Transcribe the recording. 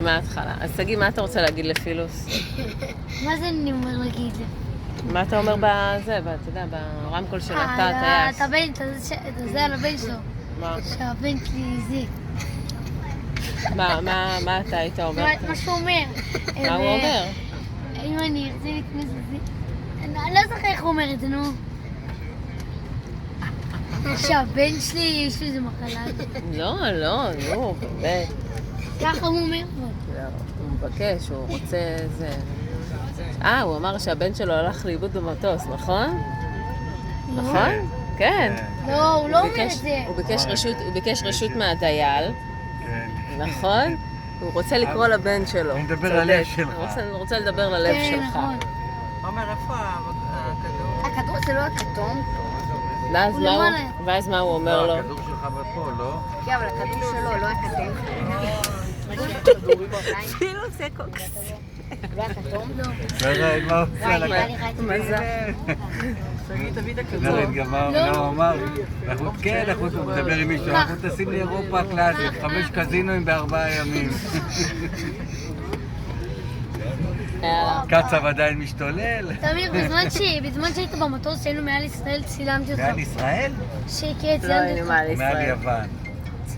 מההתחלה. אז תגיד, מה אתה רוצה להגיד לפילוס? מה זה אני אומר להגיד? מה אתה אומר בזה, אתה יודע, ברמקול של אתה, טייס? זה על הבן שלו. מה? שהבן שלי זה. מה אתה היית אומר? מה שהוא אומר. מה הוא אומר? אם אני ארצה לקנות את זה... אני לא זוכר איך הוא אומר את זה, נו. שהבן שלי יש לי איזה מחלה. לא, נו, באמת. ככה הוא אומר. הוא מבקש, הוא רוצה זה. הוא אמר שהבן שלו הלך לאיבוד במטוס, נכון? נכון? כן. לא, הוא לא אומר את זה. הוא ביקש רשות מהדייל, נכון? הוא רוצה לקרוא לבן שלו. הוא מדבר ללב שלך. הוא רוצה לדבר ללב כן, שלך. נכון. עומר, איפה הכדור? הכדור זה לא הכתום. ואז מה הוא אומר לו? הכדור שלך בפה, לא? כן, אבל הכדור שלו, לא הכתום. כאילו זה קוקס. לא הכתום? לא. נרד, מה הוא עושה על הכדור? מזל. תביא את הכדור. נרד, גם מה הוא אמר? כן, הוא מדבר עם מישהו, אנחנו טסים לאירופה קלאסית, 5 קזינואים ב4 ימים. קצב עדיין משתולל. תמיר, בזמן שהיית במטוס, שהיינו מעל ישראל, צילמתי אותך. מעל ישראל? שיקרה, לא, צילמתי אני אותך. מעל ישראל. מעל יוון.